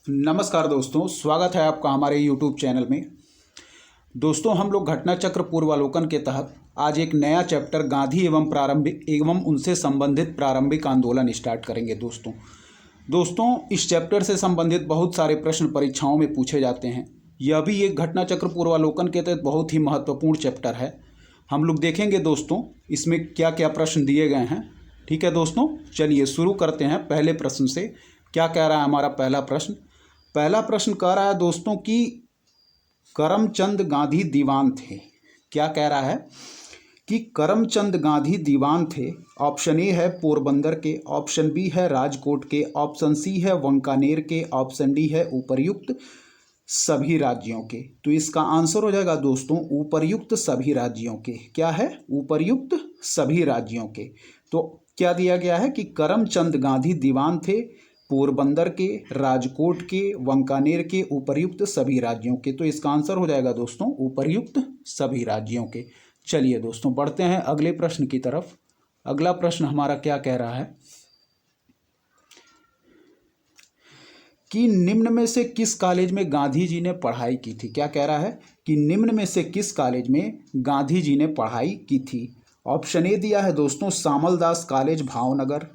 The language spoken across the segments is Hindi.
नमस्कार दोस्तों, स्वागत है आपका हमारे YouTube चैनल में। दोस्तों, हम लोग घटना चक्र पूर्वावलोकन के तहत आज एक नया चैप्टर गांधी एवं उनसे संबंधित प्रारंभिक आंदोलन स्टार्ट करेंगे। दोस्तों इस चैप्टर से संबंधित बहुत सारे प्रश्न परीक्षाओं में पूछे जाते हैं। यह भी एक घटना चक्र पूर्वावलोकन के तहत बहुत ही महत्वपूर्ण चैप्टर है। हम लोग देखेंगे दोस्तों इसमें क्या क्या प्रश्न दिए गए हैं। ठीक है दोस्तों, चलिए शुरू करते हैं पहले प्रश्न से। क्या कह रहा है हमारा पहला प्रश्न? पहला प्रश्न कह रहा है दोस्तों कि करमचंद गांधी दीवान थे। क्या कह रहा है कि करमचंद गांधी दीवान थे। ऑप्शन ए है पोरबंदर के, ऑप्शन बी है राजकोट के, ऑप्शन सी है वांकानेर के, ऑप्शन डी है उपर्युक्त सभी राज्यों के। तो इसका आंसर हो जाएगा दोस्तों उपर्युक्त सभी राज्यों के। क्या है? उपर्युक्त सभी राज्यों के। तो क्या दिया गया है कि करमचंद गांधी दीवान थे पोरबंदर के, राजकोट के, वांकानेर के, उपर्युक्त सभी राज्यों के। तो इसका आंसर हो जाएगा दोस्तों उपर्युक्त सभी राज्यों के। चलिए दोस्तों बढ़ते हैं अगले प्रश्न की तरफ। अगला प्रश्न हमारा क्या कह रहा है कि निम्न में से किस कॉलेज में गांधी जी ने पढ़ाई की थी। क्या कह रहा है कि निम्न में से किस कॉलेज में गांधी जी ने पढ़ाई की थी। ऑप्शन ए दिया है दोस्तों Samaldas college Bhavnagar,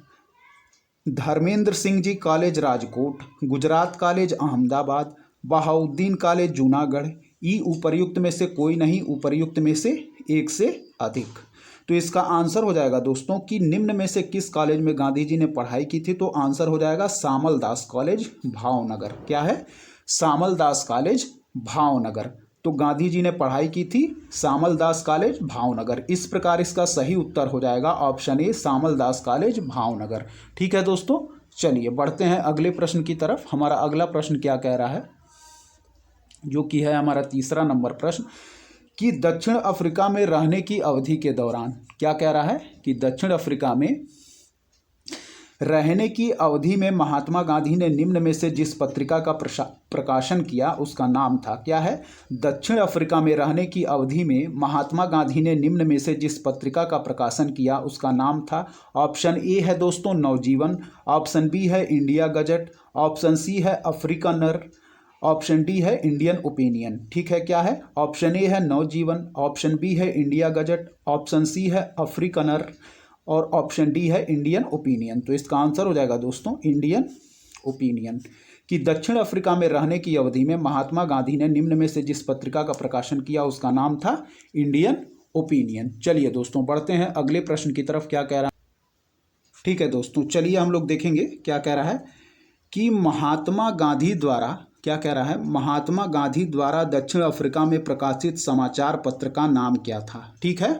Dharmendra Singh ji college Rajkot, Gujarat college Ahmedabad, Bahauddin college Junagadh. ई उपर्युक्त में से कोई नहीं, उपर्युक्त में से एक से अधिक। तो इसका आंसर हो जाएगा दोस्तों कि निम्न में से किस कॉलेज में गांधी जी ने पढ़ाई की थी। तो आंसर हो जाएगा सामलदास कॉलेज भावनगर। क्या है? सामलदास कॉलेज भावनगर। तो गांधी जी ने पढ़ाई की थी सामलदास कॉलेज भावनगर। इस प्रकार इसका सही उत्तर हो जाएगा option A Samaldas college Bhavnagar. ठीक है दोस्तों, चलिए बढ़ते हैं अगले प्रश्न की तरफ। हमारा अगला प्रश्न क्या कह रहा है, जो कि है हमारा तीसरा नंबर प्रश्न कि दक्षिण अफ्रीका में रहने की अवधि के दौरान। क्या कह रहा है कि दक्षिण अफ्रीका में रहने की अवधि में महात्मा गांधी ने निम्न में से जिस पत्रिका का प्रकाशन किया उसका नाम था। क्या है? दक्षिण अफ्रीका में रहने की अवधि में महात्मा गांधी ने निम्न में से जिस पत्रिका का प्रकाशन किया उसका नाम था। ऑप्शन ए है दोस्तों नवजीवन, ऑप्शन बी है इंडिया गजट, ऑप्शन सी है अफ्रीकनर, ऑप्शन डी है इंडियन ओपिनियन। ठीक है, क्या है? ऑप्शन ए है नवजीवन, ऑप्शन बी है इंडिया गजट, ऑप्शन सी है अफ्रीकनर और ऑप्शन डी है इंडियन ओपिनियन। तो इसका आंसर हो जाएगा दोस्तों इंडियन ओपिनियन। कि दक्षिण अफ्रीका में रहने की अवधि में महात्मा गांधी ने निम्न में से जिस पत्रिका का प्रकाशन किया उसका नाम था इंडियन ओपिनियन। चलिए दोस्तों बढ़ते हैं अगले प्रश्न की तरफ। क्या कह रहा है? ठीक है दोस्तों, चलिए हम लोग देखेंगे क्या कह रहा है कि महात्मा गांधी द्वारा, क्या कह रहा है, महात्मा गांधी द्वारा दक्षिण अफ्रीका में प्रकाशित समाचार पत्र का नाम क्या था। ठीक है,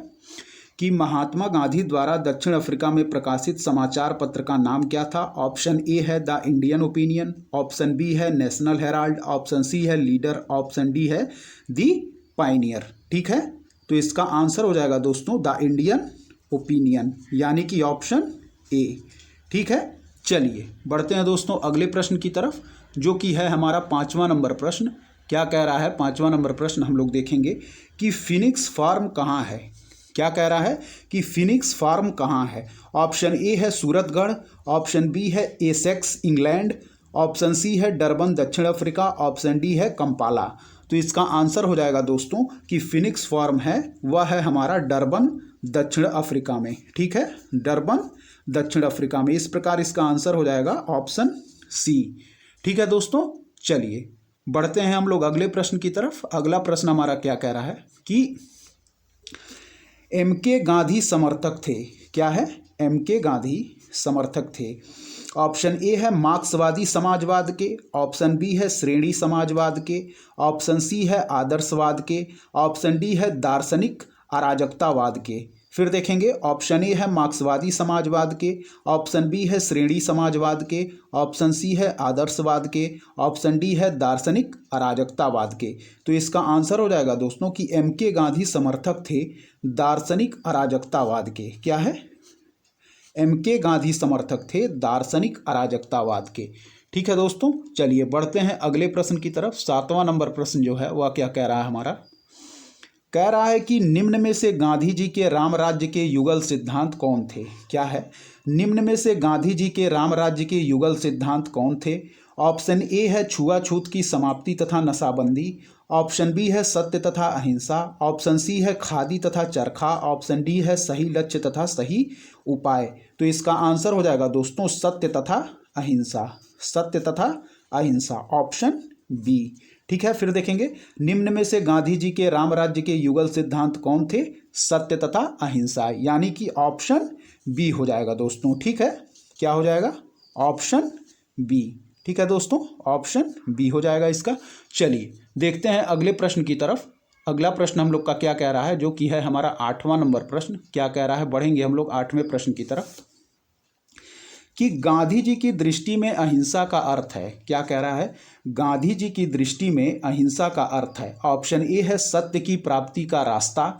कि महात्मा गांधी द्वारा दक्षिण अफ्रीका में प्रकाशित समाचार पत्र का नाम क्या था। ऑप्शन ए है the Indian Opinion, option B है नेशनल हेराल्ड, ऑप्शन सी है लीडर, ऑप्शन डी है द पायनियर। ठीक है, तो इसका आंसर हो जाएगा दोस्तों द इंडियन ओपिनियन, यानी कि ऑप्शन ए। ठीक है, चलिए बढ़ते हैं दोस्तों अगले प्रश्न की तरफ, जो कि है हमारा पांचवा नंबर प्रश्न। क्या कह रहा है पांचवा नंबर प्रश्न? हम लोग देखेंगे कि फिनिक्स फार्म कहाँ है। क्या कह रहा है कि फिनिक्स फार्म कहाँ है। ऑप्शन ए है सूरतगढ़, ऑप्शन बी है एसेक्स इंग्लैंड, ऑप्शन सी है डरबन दक्षिण अफ्रीका, ऑप्शन डी है कंपाला। तो इसका आंसर हो जाएगा दोस्तों कि फिनिक्स फार्म है वह है हमारा डरबन दक्षिण अफ्रीका में। ठीक है, डरबन दक्षिण अफ्रीका में। इस प्रकार इसका आंसर हो जाएगा ऑप्शन सी। ठीक है दोस्तों, चलिए बढ़ते हैं हम लोग अगले प्रश्न की तरफ। अगला प्रश्न हमारा क्या कह रहा है कि एम.के. गांधी समर्थक थे। क्या है? एम.के. गांधी समर्थक थे। ऑप्शन ए है मार्क्सवादी समाजवाद के, ऑप्शन बी है श्रेणी समाजवाद के, ऑप्शन सी है आदर्शवाद के, ऑप्शन डी है दार्शनिक अराजकतावाद के। फिर देखेंगे, ऑप्शन ए है मार्क्सवादी समाजवाद के, ऑप्शन बी है श्रेणी समाजवाद के, ऑप्शन सी है आदर्शवाद के, ऑप्शन डी है दार्शनिक अराजकतावाद के। तो इसका आंसर हो जाएगा दोस्तों कि एम.के. गांधी समर्थक थे दार्शनिक अराजकतावाद के। क्या है? एम.के. गांधी समर्थक थे दार्शनिक अराजकतावाद के। ठीक है दोस्तों, चलिए बढ़ते हैं अगले प्रश्न की तरफ। सातवां नंबर प्रश्न जो है वह क्या कह रहा है हमारा, कह रहा है कि निम्न में से गांधी जी के राम राज्य के युगल सिद्धांत कौन थे। क्या है? निम्न में से गांधी जी के राम राज्य के युगल सिद्धांत कौन थे। ऑप्शन ए है छुआछूत की समाप्ति तथा नशाबंदी, ऑप्शन बी है सत्य तथा अहिंसा, ऑप्शन सी है खादी तथा चरखा, ऑप्शन डी है सही लक्ष्य तथा सही उपाय। तो इसका आंसर हो जाएगा दोस्तों सत्य तथा अहिंसा, सत्य तथा अहिंसा, ऑप्शन बी। ठीक है, फिर देखेंगे निम्न में से गांधी जी के राम राज्य के युगल सिद्धांत कौन थे? सत्य तथा अहिंसा, यानी कि ऑप्शन बी हो जाएगा दोस्तों। ठीक है, क्या हो जाएगा? Option B. ठीक है दोस्तों, ऑप्शन बी हो जाएगा इसका। चलिए देखते हैं अगले प्रश्न की तरफ। अगला प्रश्न हम लोग का क्या कह रहा है, जो कि है हमारा 8वां नंबर प्रश्न। क्या कह रहा है, बढ़ेंगे हम लोग 8वें प्रश्न की तरफ कि गांधी जी की दृष्टि में अहिंसा का अर्थ है। क्या कह रहा है? गांधी जी की दृष्टि में अहिंसा का अर्थ है। ऑप्शन ए है सत्य की प्राप्ति का रास्ता,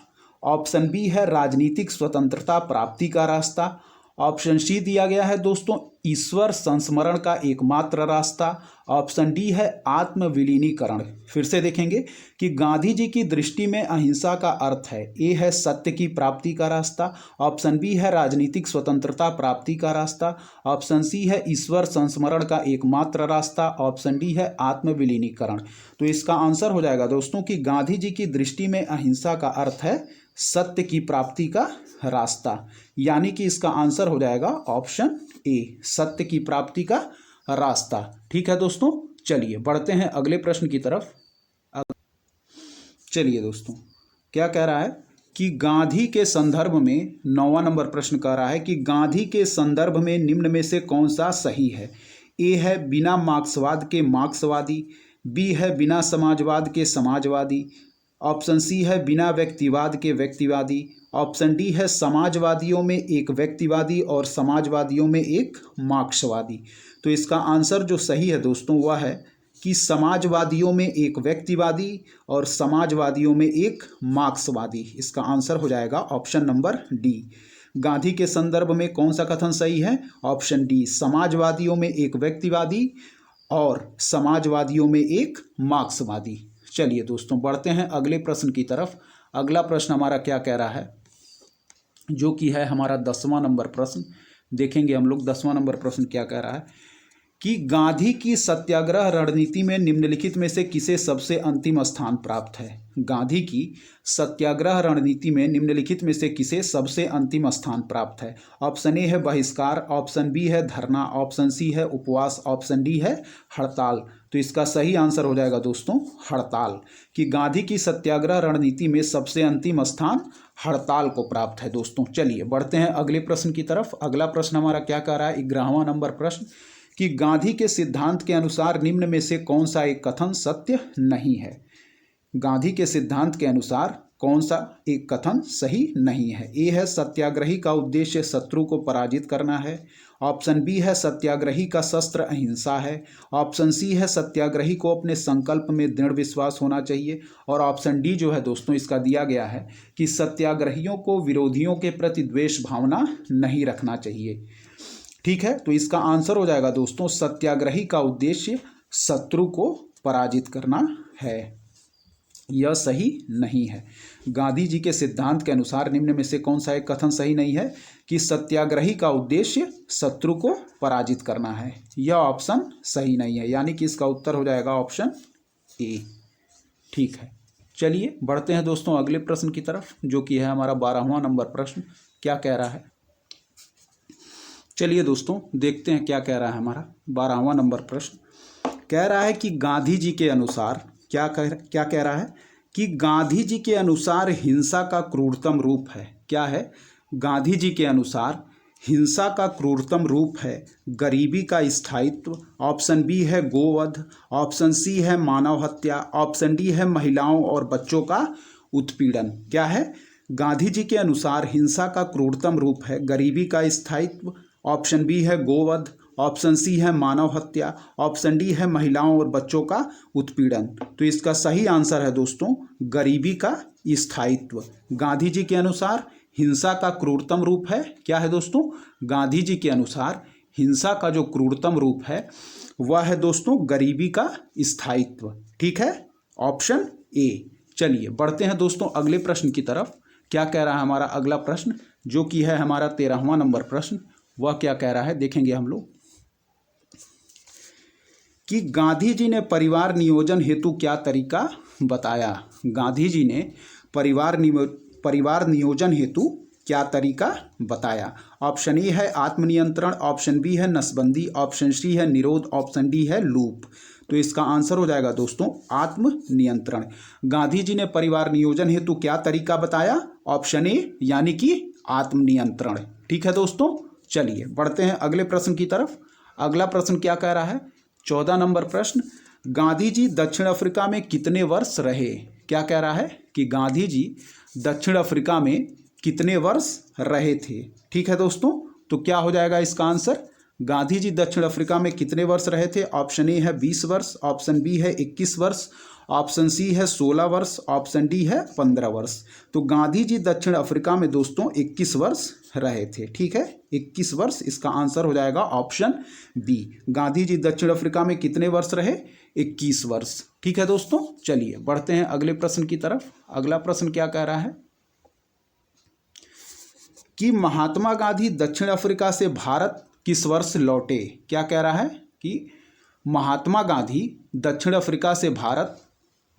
ऑप्शन बी है राजनीतिक स्वतंत्रता प्राप्ति का रास्ता, ऑप्शन सी दिया गया है दोस्तों ईश्वर संस्मरण का एकमात्र रास्ता, ऑप्शन डी है आत्मविलीनीकरण। फिर से देखेंगे कि गांधी जी की दृष्टि में अहिंसा का अर्थ है, ए है सत्य की प्राप्ति का रास्ता, ऑप्शन बी है राजनीतिक स्वतंत्रता प्राप्ति का रास्ता, ऑप्शन सी है ईश्वर संस्मरण का एकमात्र रास्ता, ऑप्शन डी है आत्मविलीनीकरण। तो इसका आंसर हो जाएगा दोस्तों कि गांधी जी की दृष्टि में अहिंसा का अर्थ है सत्य की प्राप्ति का रास्ता, यानी कि इसका आंसर हो जाएगा ऑप्शन ए, सत्य की प्राप्ति का रास्ता। ठीक है दोस्तों, चलिए बढ़ते हैं अगले प्रश्न की तरफ। चलिए दोस्तों, क्या कह रहा है कि गांधी के संदर्भ में 9वां नंबर प्रश्न कह रहा है कि गांधी के संदर्भ में निम्न में से कौन सा सही है? ए है बिना मार्क्सवाद के मार्क्सवादी, बी है बिना समाजवाद के समाजवादी, ऑप्शन सी है बिना व्यक्तिवाद के व्यक्तिवादी, ऑप्शन डी है समाजवादियों में एक व्यक्तिवादी और समाजवादियों में एक मार्क्सवादी। तो इसका आंसर जो सही है दोस्तों वह है कि समाजवादियों में एक व्यक्तिवादी और समाजवादियों में एक मार्क्सवादी। इसका आंसर हो जाएगा ऑप्शन नंबर डी। गांधी के संदर्भ में कौन सा कथन सही है? ऑप्शन डी, समाजवादियों में एक व्यक्तिवादी और समाजवादियों में एक मार्क्सवादी। चलिए दोस्तों बढ़ते हैं अगले प्रश्न की तरफ। अगला प्रश्न हमारा क्या कह रहा है, जो कि है हमारा 10वां नंबर प्रश्न। देखेंगे हम लोग 10वां नंबर प्रश्न क्या कह रहा है कि गांधी की सत्याग्रह रणनीति में निम्नलिखित में से किसे सबसे अंतिम स्थान प्राप्त है? गांधी की सत्याग्रह रणनीति में निम्नलिखित में से किसे सबसे अंतिम स्थान प्राप्त है? ऑप्शन ए है बहिष्कार, ऑप्शन बी है धरना, ऑप्शन सी है उपवास, ऑप्शन डी है हड़ताल। तो इसका सही आंसर हो जाएगा दोस्तों हड़ताल, कि गांधी की सत्याग्रह रणनीति में सबसे अंतिम स्थान हड़ताल को प्राप्त है दोस्तों। चलिए बढ़ते हैं अगले प्रश्न की तरफ। अगला प्रश्न हमारा क्या कह रहा है, 11वां नंबर प्रश्न, कि गांधी के सिद्धांत के अनुसार निम्न में से कौन सा एक कथन सत्य नहीं है? गांधी के सिद्धांत के अनुसार कौन सा एक कथन सही नहीं है? ए है सत्याग्रही का उद्देश्य शत्रु को पराजित करना है, ऑप्शन बी है सत्याग्रही का शस्त्र अहिंसा है, ऑप्शन सी है सत्याग्रही को अपने संकल्प में दृढ़ विश्वास होना चाहिए, और ऑप्शन डी जो है दोस्तों इसका दिया गया है कि सत्याग्रहियों को विरोधियों के प्रति द्वेष भावना नहीं रखना चाहिए। ठीक है, तो इसका आंसर हो जाएगा दोस्तों सत्याग्रही का उद्देश्य शत्रु को पराजित करना है। यह सही नहीं है। गांधी जी के सिद्धांत के अनुसार निम्न में से कौन सा एक कथन सही नहीं है कि सत्याग्रही का उद्देश्य शत्रु को पराजित करना है? यह ऑप्शन सही नहीं है, यानी कि इसका उत्तर हो जाएगा ऑप्शन ए। ठीक है, चलिए बढ़ते हैं दोस्तों अगले प्रश्न की तरफ, जो कि है हमारा 12वां नंबर प्रश्न। क्या कह रहा है, चलिए दोस्तों देखते हैं क्या कह रहा है हमारा 12वां नंबर प्रश्न। कह रहा है कि गांधी जी के अनुसार क्या कह रहा है कि गांधी जी के अनुसार हिंसा का क्रूरतम रूप है। क्या है? गांधी जी के अनुसार हिंसा का क्रूरतम रूप है गरीबी का स्थायित्व, ऑप्शन बी है गोवध, ऑप्शन सी है मानव हत्या, ऑप्शन डी है महिलाओं और बच्चों का उत्पीड़न। क्या है? गांधी जी के अनुसार हिंसा का क्रूरतम रूप है गरीबी का स्थायित्व, ऑप्शन बी है गोवध, ऑप्शन सी है मानव हत्या, ऑप्शन डी है महिलाओं और बच्चों का उत्पीड़न। तो इसका सही आंसर है दोस्तों गरीबी का स्थायित्व। गांधी जी के अनुसार हिंसा का क्रूरतम रूप है, क्या है दोस्तों? गांधी जी के अनुसार हिंसा का जो क्रूरतम रूप है वह है दोस्तों गरीबी का स्थायित्व। ठीक है, ऑप्शन ए। चलिए बढ़ते हैं दोस्तों अगले प्रश्न की तरफ। क्या कह रहा है हमारा अगला प्रश्न, जो कि है हमारा 13वां नंबर प्रश्न। वह क्या कह रहा है देखेंगे हम लोग कि गांधी जी ने परिवार नियोजन हेतु क्या तरीका बताया। गांधी जी ने परिवार नियोजन हेतु क्या तरीका बताया। ऑप्शन ए है आत्मनियंत्रण, ऑप्शन बी है नसबंदी, ऑप्शन सी है निरोध, ऑप्शन डी है लूप। तो इसका आंसर हो जाएगा दोस्तों आत्मनियंत्रण। गांधी जी ने परिवार नियोजन हेतु क्या तरीका बताया, ऑप्शन ए यानी कि आत्मनियंत्रण। ठीक है दोस्तों, चलिए बढ़ते हैं अगले प्रश्न की तरफ। अगला प्रश्न क्या कह रहा है, 14 नंबर प्रश्न, गांधी जी दक्षिण अफ्रीका में कितने वर्ष रहे। क्या कह रहा है कि गांधी जी दक्षिण अफ्रीका में कितने वर्ष रहे थे। ठीक है दोस्तों, तो क्या हो जाएगा इसका आंसर, गांधी जी दक्षिण अफ्रीका में कितने वर्ष रहे थे। ऑप्शन ए है 20 वर्ष, ऑप्शन बी है 21 वर्ष, ऑप्शन सी है 16 वर्ष, ऑप्शन डी है 15 वर्ष। तो गांधी जी दक्षिण अफ्रीका में दोस्तों 21 वर्ष रहे थे। ठीक है, 21 वर्ष इसका आंसर हो जाएगा ऑप्शन बी। गांधी जी दक्षिण अफ्रीका में कितने वर्ष रहे, 21 वर्ष। ठीक है दोस्तों, चलिए बढ़ते हैं अगले प्रश्न की तरफ। अगला प्रश्न क्या कह रहा है कि महात्मा गांधी दक्षिण अफ्रीका से भारत किस वर्ष लौटे। क्या कह रहा है कि महात्मा गांधी दक्षिण अफ्रीका से भारत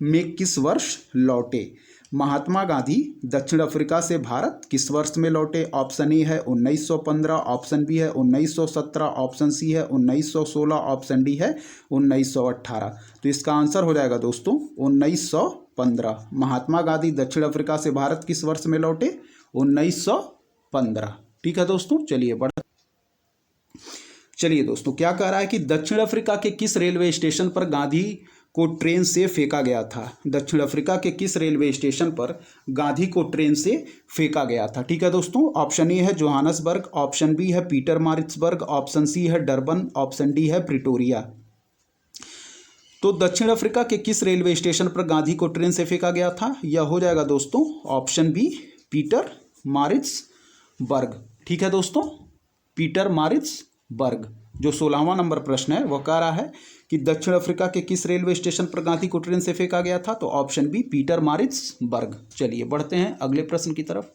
में किस वर्ष लौटे। महात्मा गांधी दक्षिण अफ्रीका से भारत किस वर्ष में लौटे। ऑप्शन ए है 1915, ऑप्शन बी है 1917, ऑप्शन सी है 1916, ऑप्शन डी है 1918। तो इसका आंसर हो जाएगा दोस्तों 1915। महात्मा गांधी दक्षिण अफ्रीका से भारत किस वर्ष में लौटे, 1915। ठीक है दोस्तों, चलिए दोस्तों क्या कह रहा है कि दक्षिण अफ्रीका के किस रेलवे स्टेशन पर गांधी को ट्रेन से फेंका गया था। दक्षिण अफ्रीका के किस रेलवे स्टेशन पर गांधी को ट्रेन से फेंका गया था। ठीक है दोस्तों, ऑप्शन ए है जोहानसबर्ग, ऑप्शन बी है पीटरमारिट्सबर्ग, ऑप्शन सी है डरबन, ऑप्शन डी है प्रिटोरिया। तो दक्षिण अफ्रीका के किस रेलवे स्टेशन पर गांधी को ट्रेन से फेंका गया था, यह हो जाएगा दोस्तों ऑप्शन बी पीटरमारिट्सबर्ग। ठीक है दोस्तों, पीटरमारिट्सबर्ग। जो 16वां नंबर प्रश्न है वह कह रहा है कि दक्षिण अफ्रीका के किस रेलवे स्टेशन पर गांधी को ट्रेन से फेंका गया था, तो ऑप्शन बी पीटरमारिट्सबर्ग। चलिए बढ़ते हैं अगले प्रश्न की तरफ।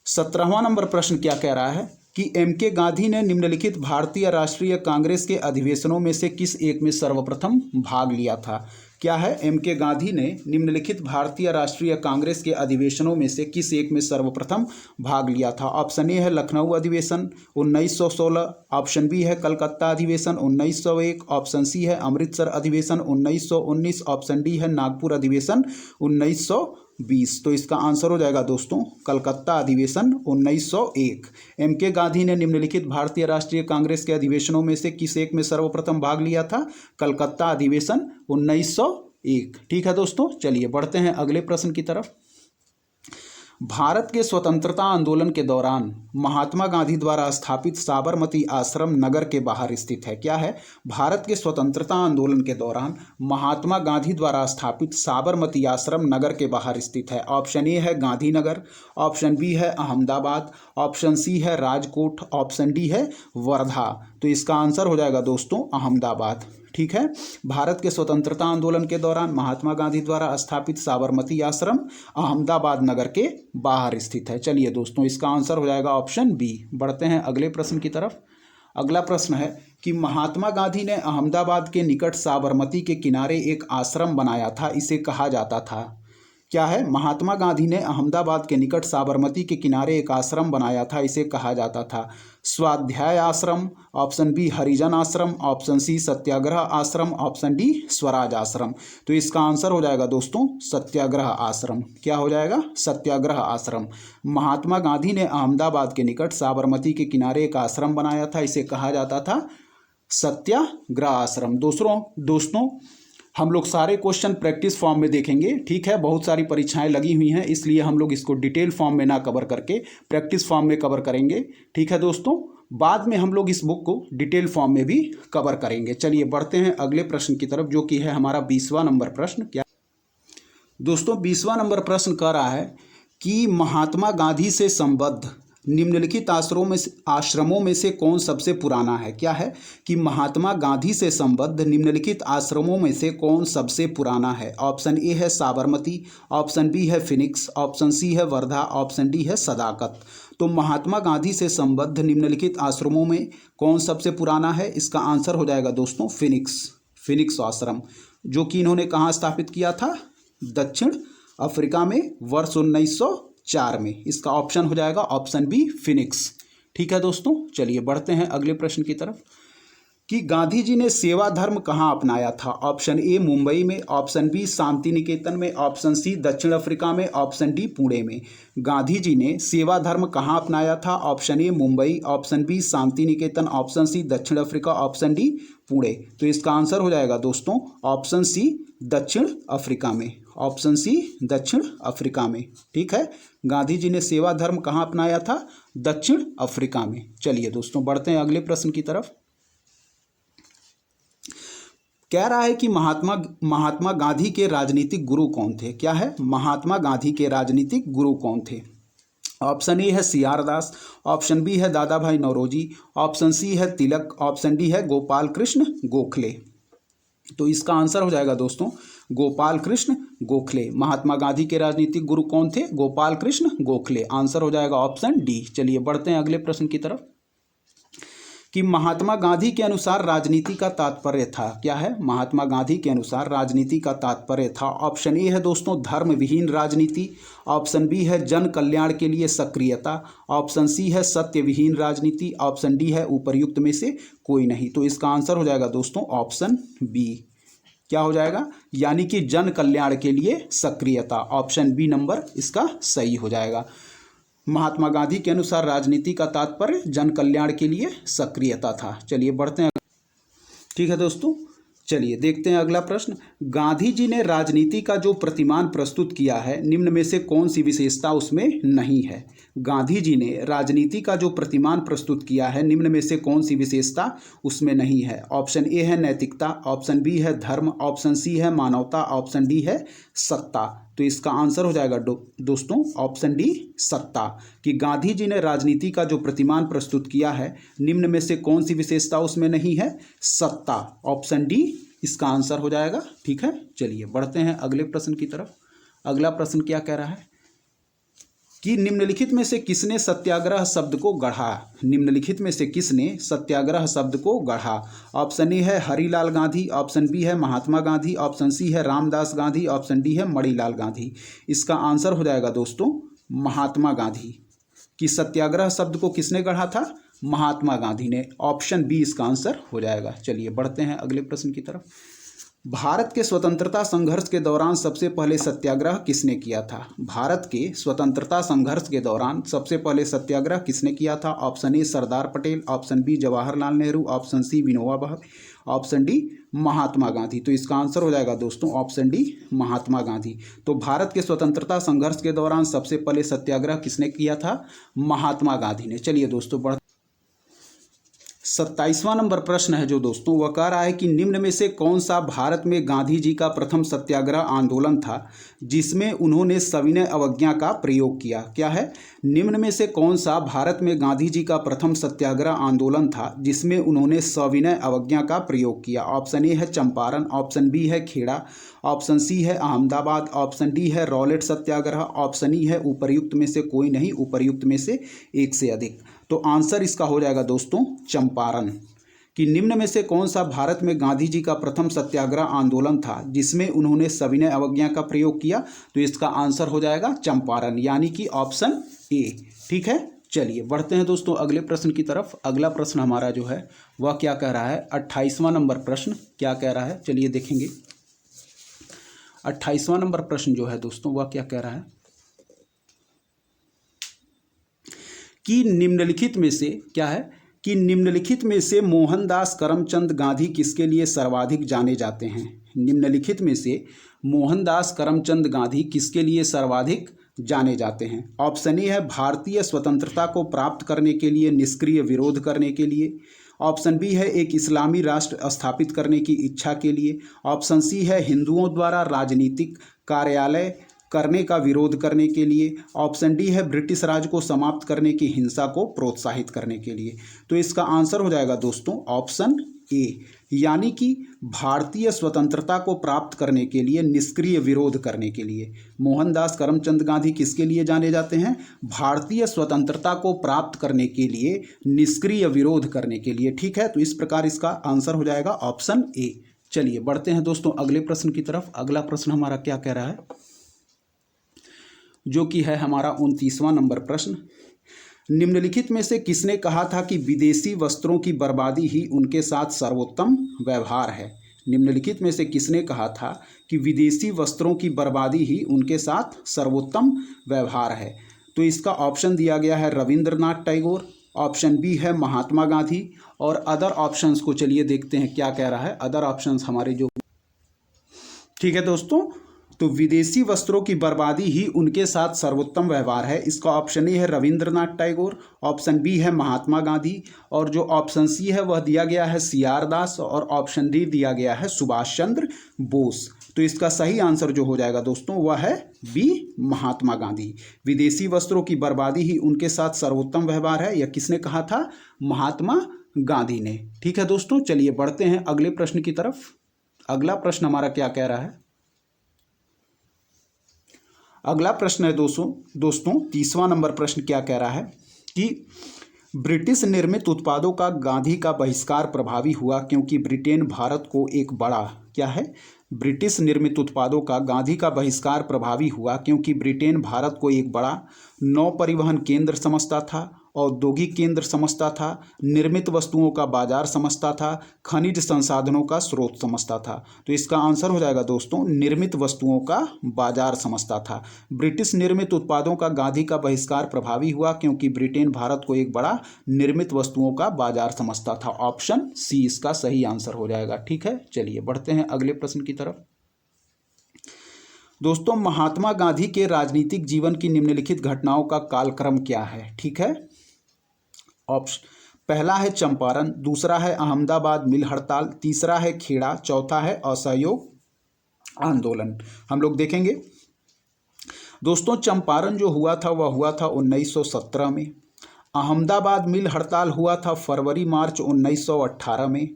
17वां नंबर प्रश्न क्या कह रहा है कि एम.के. गांधी ने निम्नलिखित भारतीय राष्ट्रीय कांग्रेस के अधिवेशनों में से किस एक में सर्वप्रथम भाग लिया था। क्या है, एम.के. गांधी ने निम्नलिखित भारतीय राष्ट्रीय कांग्रेस के अधिवेशनों में से किस एक में सर्वप्रथम भाग लिया था। ऑप्शन ए है लखनऊ अधिवेशन 1916, ऑप्शन बी है कलकत्ता अधिवेशन 1901, ऑप्शन सी है अमृतसर अधिवेशन 1919, ऑप्शन डी है नागपुर अधिवेशन 1920। तो इसका आंसर हो जाएगा दोस्तों कलकत्ता अधिवेशन 1901। एम.के. गांधी ने निम्नलिखित भारतीय राष्ट्रीय कांग्रेस के अधिवेशनों में से किस एक में सर्वप्रथम भाग लिया था, कलकत्ता अधिवेशन 1901। ठीक है दोस्तों, चलिए बढ़ते हैं अगले प्रश्न की तरफ। भारत के स्वतंत्रता आंदोलन के दौरान महात्मा गांधी द्वारा स्थापित साबरमती आश्रम नगर के बाहर स्थित है। क्या है, भारत के स्वतंत्रता आंदोलन के दौरान महात्मा गांधी द्वारा स्थापित साबरमती आश्रम नगर के बाहर स्थित है। ऑप्शन ए है गांधीनगर, ऑप्शन बी है अहमदाबाद, ऑप्शन सी है राजकोट, ऑप्शन डी है वर्धा। तो इसका आंसर हो जाएगा दोस्तों अहमदाबाद। ठीक है, भारत के स्वतंत्रता आंदोलन के दौरान महात्मा गांधी द्वारा स्थापित साबरमती आश्रम अहमदाबाद नगर के बाहर स्थित है। चलिए दोस्तों, इसका आंसर हो जाएगा ऑप्शन बी। बढ़ते हैं अगले प्रश्न की तरफ। अगला प्रश्न है कि महात्मा गांधी ने अहमदाबाद के निकट साबरमती के किनारे एक आश्रम बनाया था, इसे कहा जाता था। क्या है, महात्मा गांधी ने अहमदाबाद के निकट साबरमती के किनारे एक आश्रम बनाया था, इसे कहा जाता था स्वाध्याय आश्रम, ऑप्शन बी हरिजन आश्रम, ऑप्शन सी सत्याग्रह आश्रम, ऑप्शन डी स्वराज आश्रम। तो इसका आंसर हो जाएगा दोस्तों सत्याग्रह आश्रम। क्या हो जाएगा, सत्याग्रह आश्रम। महात्मा गांधी ने अहमदाबाद के निकट साबरमती के किनारे एक आश्रम बनाया था, इसे कहा जाता था सत्याग्रह आश्रम। दोस्तों हम लोग सारे क्वेश्चन प्रैक्टिस फॉर्म में देखेंगे। ठीक है, बहुत सारी परीक्षाएं लगी हुई हैं, इसलिए हम लोग इसको डिटेल फॉर्म में ना कवर करके प्रैक्टिस फॉर्म में कवर करेंगे। ठीक है दोस्तों, बाद में हम लोग इस बुक को डिटेल फॉर्म में भी कवर करेंगे। चलिए बढ़ते हैं अगले प्रश्न की तरफ, जो कि है हमारा 20वां नंबर प्रश्न। क्या दोस्तों, 20वां नंबर प्रश्न कह रहा है कि महात्मा गांधी से संबद्ध निम्नलिखित आश्रमों में से कौन सबसे पुराना है? क्या है कि महात्मा गांधी से संबद्ध निम्नलिखित आश्रमों में से कौन सबसे पुराना है? ऑप्शन ए है साबरमती, ऑप्शन बी है फिनिक्स, ऑप्शन सी है वर्धा, ऑप्शन डी है सदाकत। तो महात्मा गांधी से संबद्ध निम्नलिखित आश्रमों में कौन सबसे पुराना है? इसका आंसर हो जाएगा दोस्तों फिनिक्स आश्रम, जो कि इन्होंने कहाँ स्थापित किया था? दक्षिण अफ्रीका में वर्ष 1904 में। इसका ऑप्शन हो जाएगा ऑप्शन बी फिनिक्स। ठीक है दोस्तों, चलिए बढ़ते हैं अगले प्रश्न की तरफ कि गांधी जी ने सेवा धर्म कहाँ अपनाया था? ऑप्शन ए मुंबई में, ऑप्शन बी शांति निकेतन में, ऑप्शन सी दक्षिण अफ्रीका में, ऑप्शन डी पुणे में। गांधी जी ने सेवा धर्म कहाँ अपनाया था? Option A Mumbai, option B Shantiniketan, option C दक्षिण अफ्रीका, ऑप्शन डी पुणे। तो इसका आंसर हो जाएगा दोस्तों ऑप्शन सी दक्षिण अफ्रीका में, ऑप्शन सी दक्षिण अफ्रीका में। ठीक है, गांधी जी ने सेवा धर्म कहाँ अपनाया था? दक्षिण अफ्रीका में। चलिए दोस्तों बढ़ते हैं अगले प्रश्न की तरफ। कह रहा है कि महात्मा गांधी के राजनीतिक गुरु कौन थे? क्या है? महात्मा गांधी के राजनीतिक गुरु कौन थे? ऑप्शन ए है सी आर दास, ऑप्शन बी है दादा भाई नौरोजी, ऑप्शन सी है तिलक, ऑप्शन डी है गोपाल कृष्ण गोखले। तो इसका आंसर हो जाएगा दोस्तों गोपाल कृष्ण गोखले। महात्मा गांधी के राजनीतिक गुरु कौन थे? गोपाल कृष्ण गोखले। आंसर हो जाएगा ऑप्शन डी। चलिए बढ़ते हैं अगले प्रश्न की तरफ कि महात्मा गांधी के अनुसार राजनीति का तात्पर्य था। क्या है? महात्मा गांधी के अनुसार राजनीति का तात्पर्य था। ऑप्शन ए है दोस्तों धर्म विहीन राजनीति, ऑप्शन बी है जन कल्याण के लिए सक्रियता, ऑप्शन सी है सत्य विहीन राजनीति, ऑप्शन डी है उपर्युक्त में से कोई नहीं। तो इसका आंसर हो जाएगा दोस्तों ऑप्शन बी। क्या हो जाएगा? यानी कि जन कल्याण के लिए सक्रियता। ऑप्शन बी नंबर इसका सही हो जाएगा। महात्मा गांधी के अनुसार राजनीति का तात्पर्य जन कल्याण के लिए सक्रियता था। चलिए बढ़ते हैं। ठीक है दोस्तों, चलिए देखते हैं अगला प्रश्न। गांधी जी ने राजनीति का जो प्रतिमान प्रस्तुत किया है निम्न में से कौन सी विशेषता उसमें नहीं है? गांधी जी ने राजनीति का जो प्रतिमान प्रस्तुत किया है निम्न में से कौन सी विशेषता उसमें नहीं है? ऑप्शन ए है नैतिकता, ऑप्शन बी है धर्म, ऑप्शन सी है मानवता, ऑप्शन डी है सत्ता। तो इसका आंसर हो जाएगा दोस्तों ऑप्शन डी सत्ता, कि गांधी जी ने राजनीति का जो प्रतिमान प्रस्तुत किया है निम्न में से कौन सी विशेषता उसमें नहीं है? सत्ता। ऑप्शन डी इसका आंसर हो जाएगा। ठीक है, चलिए बढ़ते हैं अगले प्रश्न की तरफ। अगला प्रश्न क्या कह रहा है कि निम्नलिखित में से किसने सत्याग्रह शब्द को गढ़ा? निम्नलिखित में से किसने सत्याग्रह शब्द को गढ़ा? ऑप्शन ए है हरिलाल गांधी, ऑप्शन बी है महात्मा गांधी, ऑप्शन सी है रामदास गांधी, ऑप्शन डी है मणिलाल गांधी। इसका आंसर हो जाएगा दोस्तों महात्मा गांधी। कि सत्याग्रह शब्द को किसने गढ़ा था? महात्मा गांधी ने। ऑप्शन बी इसका आंसर हो जाएगा। चलिए बढ़ते हैं अगले प्रश्न की तरफ। भारत के स्वतंत्रता संघर्ष के दौरान सबसे पहले सत्याग्रह किसने किया था? भारत के स्वतंत्रता संघर्ष के दौरान सबसे पहले सत्याग्रह किसने किया था? Option A Sardar Patel, option B Jawaharlal Nehru, option C Vinoba Bhave, option D Mahatma Gandhi. तो इसका आंसर हो जाएगा दोस्तों ऑप्शन डी महात्मा गांधी। तो भारत के स्वतंत्रता संघर्ष के दौरान सबसे पहले सत्याग्रह किसने किया था? महात्मा गांधी ने। चलिए दोस्तों 27वां नंबर प्रश्न है जो दोस्तों वह कह रहा है कि निम्न में से कौन सा भारत में गांधी जी का प्रथम सत्याग्रह आंदोलन था जिसमें उन्होंने सविनय अवज्ञा का प्रयोग किया? क्या है? निम्न में से कौन सा भारत में गांधी जी का प्रथम सत्याग्रह आंदोलन था जिसमें उन्होंने सविनय अवज्ञा का प्रयोग किया? ऑप्शन ए है चंपारण, ऑप्शन बी है खेड़ा, ऑप्शन सी है अहमदाबाद, ऑप्शन डी है रॉलेट सत्याग्रह, ऑप्शन ई है उपर्युक्त में से कोई नहीं, उपर्युक्त में से एक से अधिक। तो आंसर इसका हो जाएगा दोस्तों चंपारण। कि निम्न में से कौन सा भारत में गांधी जी का प्रथम सत्याग्रह आंदोलन था जिसमें उन्होंने सविनय अवज्ञा का प्रयोग किया? तो इसका आंसर हो जाएगा चंपारण, यानी कि ऑप्शन ए। ठीक है, चलिए बढ़ते हैं दोस्तों अगले प्रश्न की तरफ। अगला प्रश्न हमारा जो है वह क्या कह रहा है? 28वां नंबर प्रश्न क्या कह रहा है? चलिए देखेंगे। 28वां नंबर प्रश्न जो है दोस्तों वह क्या कह रहा है कि निम्नलिखित में से क्या है कि निम्नलिखित में से मोहनदास करमचंद गांधी किसके लिए सर्वाधिक जाने जाते हैं? निम्नलिखित में से मोहनदास करमचंद गांधी किसके लिए सर्वाधिक जाने जाते हैं? ऑप्शन ए है भारतीय स्वतंत्रता को प्राप्त करने के लिए निष्क्रिय विरोध करने के लिए, ऑप्शन बी है एक इस्लामी राष्ट्र स्थापित करने की इच्छा के लिए, ऑप्शन सी है हिंदुओं द्वारा राजनीतिक कार्यालय करने का विरोध करने के लिए। ऑप्शन डी है ब्रिटिश राज को समाप्त करने की हिंसा को प्रोत्साहित करने के लिए। तो इसका आंसर हो जाएगा दोस्तों ऑप्शन ए, यानी कि भारतीय स्वतंत्रता को प्राप्त करने के लिए निष्क्रिय विरोध करने के लिए। मोहनदास करमचंद गांधी किसके लिए जाने जाते हैं? भारतीय स्वतंत्रता को प्राप्त करने के लिए निष्क्रिय विरोध करने के लिए। ठीक है, तो इस प्रकार इसका आंसर हो जाएगा ऑप्शन ए। चलिए बढ़ते हैं दोस्तों अगले प्रश्न की तरफ। अगला प्रश्न हमारा क्या कह रहा है, जो कि है हमारा 29वां नंबर प्रश्न। निम्नलिखित में से किसने कहा था कि विदेशी वस्त्रों की बर्बादी ही उनके साथ सर्वोत्तम व्यवहार है? निम्नलिखित में से किसने कहा था कि विदेशी वस्त्रों की बर्बादी ही उनके साथ सर्वोत्तम व्यवहार है? तो इसका ऑप्शन दिया गया है रविंद्रनाथ टैगोर, ऑप्शन बी है महात्मा गांधी, और अदर ऑप्शंस को चलिए देखते हैं क्या कह रहा है अदर ऑप्शंस हमारे जो। ठीक है दोस्तों, तो विदेशी वस्त्रों की बर्बादी ही उनके साथ सर्वोत्तम व्यवहार है, इसका ऑप्शन ए है रविंद्रनाथ टैगोर, ऑप्शन बी है महात्मा गांधी, और जो ऑप्शन सी है वह दिया गया है सी.आर. दास, और ऑप्शन डी दिया गया है सुभाष चंद्र बोस। तो इसका सही आंसर जो हो जाएगा दोस्तों वह है बी महात्मा गांधी। विदेशी वस्त्रों की बर्बादी ही उनके साथ सर्वोत्तम व्यवहार है, यह किसने कहा था? महात्मा गांधी ने। ठीक है दोस्तों, चलिए बढ़ते हैं अगले प्रश्न की तरफ। अगला प्रश्न हमारा क्या कह रहा है? अगला प्रश्न है दोस्तों 30वां नंबर प्रश्न क्या कह रहा है कि ब्रिटिश निर्मित उत्पादों का गांधी का बहिष्कार प्रभावी हुआ क्योंकि ब्रिटेन भारत को एक बड़ा क्या है? ब्रिटिश निर्मित उत्पादों का गांधी का बहिष्कार प्रभावी हुआ क्योंकि ब्रिटेन भारत को एक बड़ा नौ परिवहन केंद्र समझता था, औद्योगिक केंद्र समझता था, निर्मित वस्तुओं का बाजार समझता था, खनिज संसाधनों का स्रोत समझता था। तो इसका आंसर हो जाएगा दोस्तों निर्मित वस्तुओं का बाजार समझता था। ब्रिटिश निर्मित उत्पादों का गांधी का बहिष्कार प्रभावी हुआ क्योंकि ब्रिटेन भारत को एक बड़ा निर्मित वस्तुओं का बाजार समझता था। ऑप्शन सी इसका सही आंसर हो जाएगा। ठीक है, चलिए बढ़ते हैं अगले प्रश्न की तरफ। दोस्तों महात्मा गांधी के राजनीतिक जीवन की निम्नलिखित घटनाओं का कालक्रम क्या है? ठीक है, ऑप्शन पहला है चंपारण, दूसरा है अहमदाबाद मिल हड़ताल, तीसरा है खेड़ा, चौथा है असहयोग आंदोलन। हम लोग देखेंगे दोस्तों चंपारण जो हुआ था वह हुआ था 1917 में, अहमदाबाद मिल हड़ताल हुआ था फरवरी मार्च 1918 में,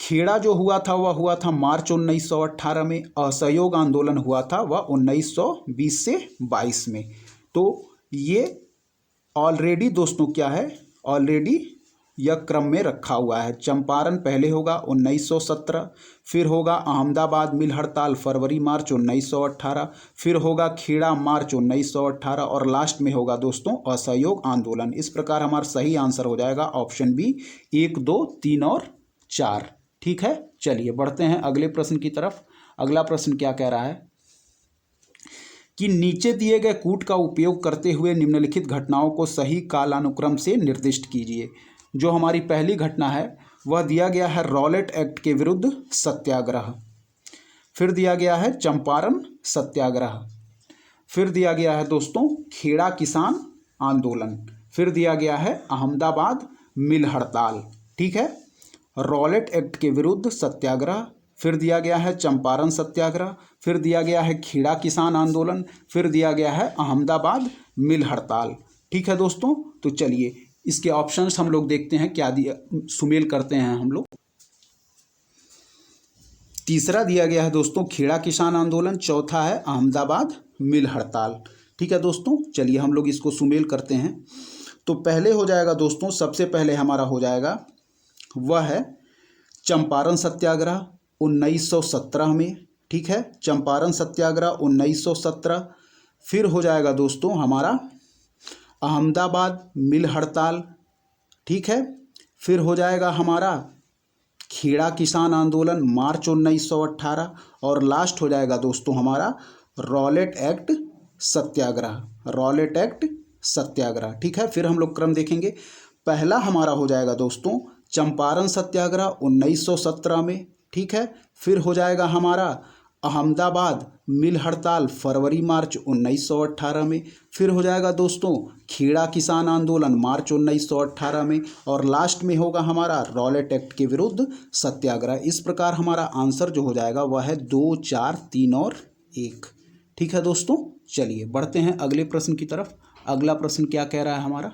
खेड़ा जो हुआ था वह हुआ था मार्च 1918 में, असहयोग आंदोलन हुआ था वह 1920 से 22 में। तो ये ऑलरेडी दोस्तों क्या है, ऑलरेडी यह क्रम में रखा हुआ है। चंपारण पहले होगा 1917, फिर होगा अहमदाबाद मिल हड़ताल फरवरी मार्च 1918, फिर होगा खेड़ा मार्च 1918, और लास्ट में होगा दोस्तों असहयोग आंदोलन। इस प्रकार हमारा सही आंसर हो जाएगा ऑप्शन बी 1, 2, 3 और 4। ठीक है, चलिए बढ़ते हैं अगले प्रश्न की तरफ। अगला प्रश्न क्या कह रहा है कि नीचे दिए गए कूट का उपयोग करते हुए निम्नलिखित घटनाओं को सही कालानुक्रम से निर्दिष्ट कीजिए। जो हमारी पहली घटना है वह दिया गया है रॉलेट एक्ट के विरुद्ध सत्याग्रह, फिर दिया गया है चंपारण सत्याग्रह, फिर दिया गया है दोस्तों खेड़ा किसान आंदोलन, फिर दिया गया है अहमदाबाद मिल हड़ताल। ठीक है, रॉलेट एक्ट के विरुद्ध सत्याग्रह, फिर दिया गया है चंपारण सत्याग्रह, फिर दिया गया है खेड़ा किसान आंदोलन, फिर दिया गया है अहमदाबाद मिल हड़ताल। ठीक है दोस्तों, तो चलिए इसके ऑप्शंस हम लोग देखते हैं क्या दिया, सुमेल करते हैं हम लोग। तीसरा दिया गया है दोस्तों खेड़ा किसान आंदोलन, चौथा है अहमदाबाद मिल हड़ताल। ठीक है दोस्तों, चलिए हम लोग इसको सुमेल करते हैं। तो पहले हो जाएगा दोस्तों, सबसे पहले हमारा हो जाएगा वह है चंपारण सत्याग्रह 1917 में। ठीक है, चंपारण सत्याग्रह 1917, फिर हो जाएगा दोस्तों हमारा अहमदाबाद मिल हड़ताल। ठीक है, फिर हो जाएगा हमारा खेड़ा किसान आंदोलन मार्च 1918, और लास्ट हो जाएगा दोस्तों हमारा रॉलेट एक्ट सत्याग्रह, रॉलेट एक्ट सत्याग्रह। ठीक है, फिर हम लोग क्रम देखेंगे। पहला हमारा हो जाएगा दोस्तों चंपारण सत्याग्रह 1917 में। ठीक है, फिर हो जाएगा हमारा अहमदाबाद मिल हड़ताल फरवरी मार्च 1918 में, फिर हो जाएगा दोस्तों खेड़ा किसान आंदोलन मार्च 1918 में, और लास्ट में होगा हमारा रॉलेट एक्ट के विरुद्ध सत्याग्रह। इस प्रकार हमारा आंसर जो हो जाएगा वह है 2, 4, 3 और 1। ठीक है दोस्तों, चलिए बढ़ते हैं अगले प्रश्न की तरफ। अगला प्रश्न क्या कह रहा है हमारा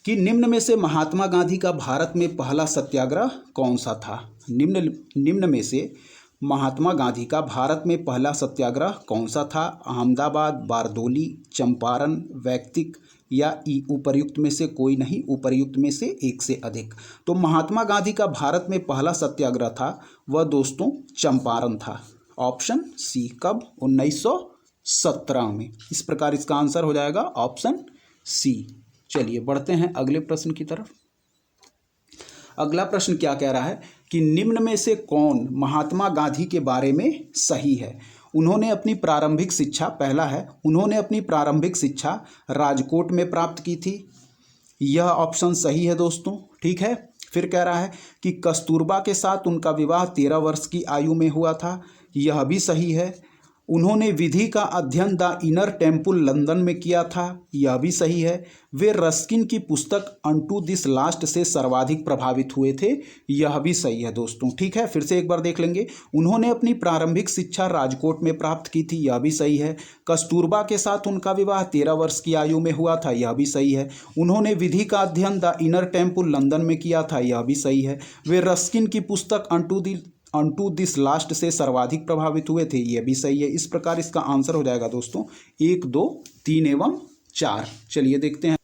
कि निम्न में से महात्मा गांधी का भारत में पहला सत्याग्रह कौन सा था। निम्न में से महात्मा गांधी का भारत में पहला सत्याग्रह कौन सा था। अहमदाबाद, बारदोली, चंपारण, वैक्तिक या उपर्युक्त में से कोई नहीं, उपर्युक्त में से एक से अधिक। तो महात्मा गांधी का भारत में पहला सत्याग्रह था वह दोस्तों चंपारण था। Option C. कब? 1917 में। इस प्रकार इसका आंसर हो जाएगा ऑप्शन सी। चलिए बढ़ते हैं अगले प्रश्न की तरफ। अगला प्रश्न क्या कह रहा है कि निम्न में से कौन महात्मा गांधी के बारे में सही है। उन्होंने अपनी प्रारंभिक शिक्षा, पहला है, उन्होंने अपनी प्रारंभिक शिक्षा राजकोट में प्राप्त की थी। यह ऑप्शन सही है दोस्तों, ठीक है। फिर कह रहा है कि कस्तूरबा के साथ उनका विवाह 13 वर्ष की आयु में हुआ था। यह भी सही है। उन्होंने विधि का अध्ययन द इनर टेम्पल लंदन में किया था। यह भी सही है। वे रस्किन की पुस्तक अनटू दिस लास्ट से सर्वाधिक प्रभावित हुए थे। यह भी सही है दोस्तों, ठीक है। फिर से एक बार देख लेंगे। उन्होंने अपनी प्रारंभिक शिक्षा राजकोट में प्राप्त की थी। यह भी सही है। कस्तूरबा के साथ उनका विवाह 13 वर्ष की आयु में हुआ था। यह भी सही है। उन्होंने विधि का अध्ययन द इनर टेम्पल लंदन में किया था। यह भी सही है। वे रस्किन की पुस्तक अनटू दिस लास्ट से सर्वाधिक प्रभावित हुए थे। यह भी सही है। इस प्रकार इसका आंसर हो जाएगा दोस्तों 1, 2, 3 एवं 4। चलिए देखते हैं।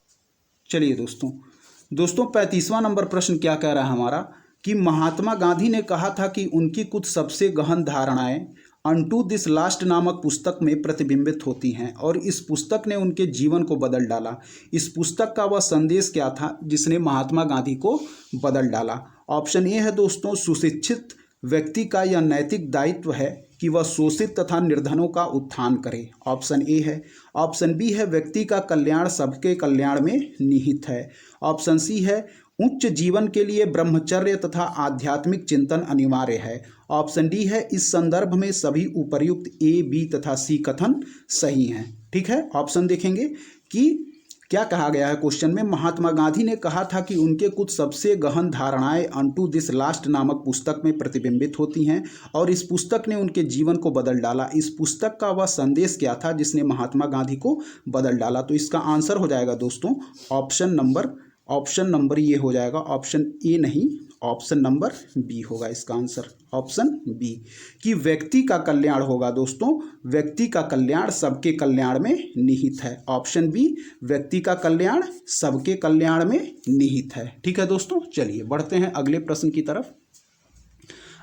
चलिए दोस्तों 35वां नंबर प्रश्न क्या कह रहा है हमारा कि महात्मा गांधी ने कहा था कि उनकी कुछ सबसे गहन धारणाएं अनटू दिस लास्ट नामक पुस्तक में प्रतिबिंबित होती हैं और इस पुस्तक ने उनके जीवन को बदल डाला। इस पुस्तक का वह संदेश क्या था जिसने महात्मा गांधी को बदल डाला। ऑप्शन ए है दोस्तों, सुशिक्षित व्यक्ति का यह नैतिक दायित्व है कि वह शोषित तथा निर्धनों का उत्थान करे। ऑप्शन ए है। ऑप्शन बी है, व्यक्ति का कल्याण सबके कल्याण में निहित है। ऑप्शन सी है, उच्च जीवन के लिए ब्रह्मचर्य तथा आध्यात्मिक चिंतन अनिवार्य है। ऑप्शन डी है, इस संदर्भ में सभी उपर्युक्त ए, बी तथा सी कथन सही हैं। ठीक है, ऑप्शन देखेंगे कि क्या कहा गया है क्वेश्चन में। महात्मा गांधी ने कहा था कि उनके कुछ सबसे गहन धारणाएं अनटू दिस लास्ट नामक पुस्तक में प्रतिबिंबित होती हैं और इस पुस्तक ने उनके जीवन को बदल डाला। इस पुस्तक का वह संदेश क्या था जिसने महात्मा गांधी को बदल डाला। तो इसका आंसर हो जाएगा दोस्तों ऑप्शन नंबर ये हो जाएगा, ऑप्शन ए नहीं, ऑप्शन नंबर बी होगा इसका आंसर। ऑप्शन बी कि व्यक्ति का कल्याण होगा दोस्तों, व्यक्ति का कल्याण सबके कल्याण में निहित है। ऑप्शन बी, व्यक्ति का कल्याण सबके कल्याण में निहित है। ठीक है दोस्तों, चलिए बढ़ते हैं अगले प्रश्न की तरफ।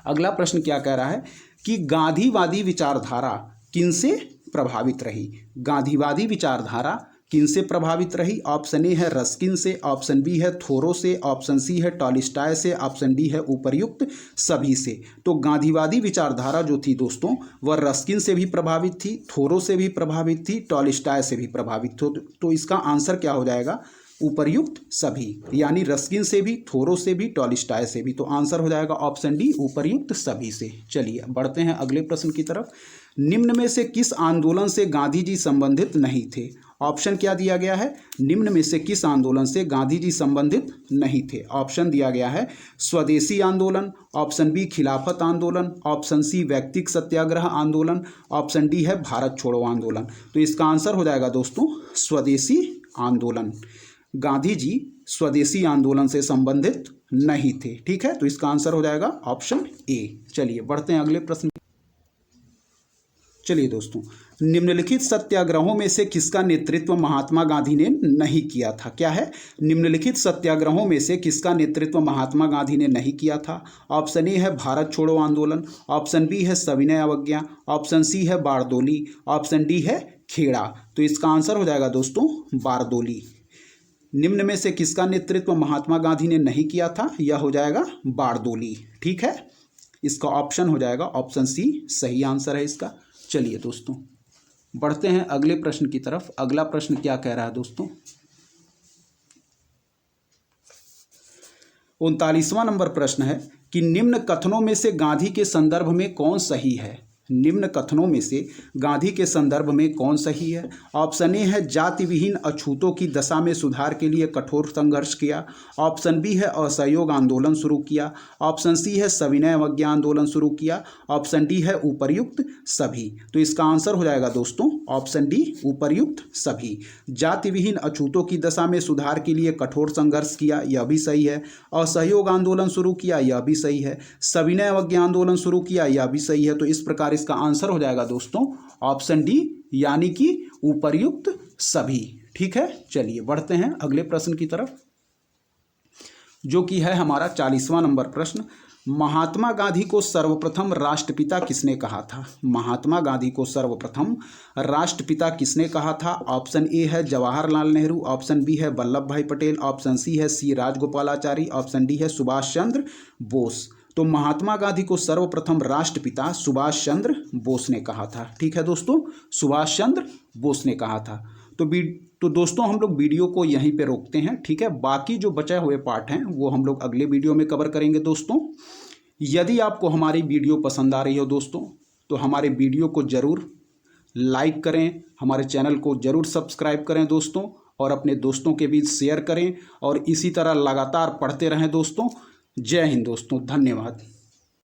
अगला प्रश्न क्या कह रहा है कि गांधीवादी विचारधारा किनसे प्रभावित रही। गांधीवादी विचारधारा किनसे प्रभावित रही। ऑप्शन ए है रस्किन से, ऑप्शन बी है थोरो से, ऑप्शन सी है टॉलस्टॉय से, ऑप्शन डी है उपर्युक्त सभी से। तो गांधीवादी विचारधारा जो थी दोस्तों वह रस्किन से भी प्रभावित थी, थोरो से भी प्रभावित थी, टॉलस्टॉय से भी प्रभावित थी। तो इसका आंसर क्या हो जाएगा, उपर्युक्त सभी, यानी रस्किन से भी, थोरो से भी, टॉलस्टॉय से भी। तो आंसर हो जाएगा ऑप्शन डी, उपर्युक्त सभी से। चलिए बढ़ते हैं अगले प्रश्न की तरफ। निम्न में से किस आंदोलन से गांधी जी संबंधित नहीं थे। ऑप्शन क्या दिया गया है, निम्न में से किस आंदोलन से गांधी जी संबंधित नहीं थे। ऑप्शन दिया गया है स्वदेशी आंदोलन, ऑप्शन बी खिलाफत आंदोलन, ऑप्शन सी व्यक्तिक सत्याग्रह आंदोलन, ऑप्शन डी है भारत छोड़ो आंदोलन। तो इसका आंसर हो जाएगा दोस्तों स्वदेशी आंदोलन। गांधी जी स्वदेशी आंदोलन से संबंधित नहीं थे। ठीक है, तो इसका आंसर हो जाएगा ऑप्शन ए। चलिए बढ़ते हैं अगले प्रश्न। चलिए दोस्तों, निम्नलिखित सत्याग्रहों में से किसका नेतृत्व महात्मा गांधी ने नहीं किया था। क्या है, निम्नलिखित सत्याग्रहों में से किसका नेतृत्व महात्मा गांधी ने नहीं किया था। ऑप्शन ए है भारत छोड़ो आंदोलन, ऑप्शन बी है सविनय अवज्ञा, ऑप्शन सी है बारदोली, ऑप्शन डी है खेड़ा। तो इसका आंसर हो जाएगा दोस्तों बारदोली। निम्न में से किसका नेतृत्व महात्मा गांधी ने नहीं किया था, यह हो जाएगा बारदोली। ठीक है, इसका ऑप्शन हो जाएगा ऑप्शन सी सही आंसर है इसका। चलिए दोस्तों बढ़ते हैं अगले प्रश्न की तरफ। अगला प्रश्न क्या कह रहा है दोस्तों, 39वां नंबर प्रश्न है कि निम्न कथनों में से गांधी के संदर्भ में कौन सही है। निम्न कथनों में से गांधी के संदर्भ में कौन सही है? ऑप्शन ए है जाति विहीन अछूतों की दशा में सुधार के लिए कठोर संघर्ष किया। ऑप्शन बी है असहयोग आंदोलन शुरू किया। ऑप्शन सी है सविनय अवज्ञा आंदोलन शुरू किया। ऑप्शन डी है उपर्युक्त सभी। तो इसका आंसर हो जाएगा दोस्तों ऑप्शन डी उपर्युक्त सभी। जाति विहीन अछूतों की दशा में सुधार के लिए कठोर संघर्ष किया, यह भी सही है। असहयोग आंदोलन शुरू किया, यह भी सही है। सविनय अवज्ञा आंदोलन शुरू किया, यह भी सही है। तो इस प्रकार इसका आंसर हो जाएगा दोस्तों ऑप्शन डी यानी कि उपर्युक्त सभी। ठीक है, चलिए बढ़ते हैं अगले प्रश्न की तरफ, जो कि है हमारा 40वां नंबर प्रश्न। महात्मा गांधी को सर्वप्रथम राष्ट्रपिता किसने कहा था? महात्मा गांधी को सर्वप्रथम राष्ट्रपिता किसने कहा था? ऑप्शन ए है जवाहरलाल नेहरू। ऑप्शन बी है वल्लभ भाई पटेल। ऑप्शन सी है सी राजगोपालाचारी। ऑप्शन डी है सुभाष चंद्र बोस। तो महात्मा गांधी को सर्वप्रथम राष्ट्रपिता सुभाष चंद्र बोस ने कहा था। ठीक है दोस्तों, सुभाष चंद्र बोस ने कहा था। तो दोस्तों हम लोग वीडियो को यहीं पे रोकते हैं। ठीक है, बाकी जो बचे हुए पार्ट हैं वो हम लोग अगले वीडियो में कवर करेंगे दोस्तों। यदि आपको हमारी वीडियो पसंद आ रही हो दोस्तों, तो हमारे वीडियो को ज़रूर लाइक करें, हमारे चैनल को ज़रूर सब्सक्राइब करें दोस्तों, और अपने दोस्तों के बीच शेयर करें, और इसी तरह लगातार पढ़ते रहें दोस्तों। जय हिंद दोस्तों, धन्यवाद।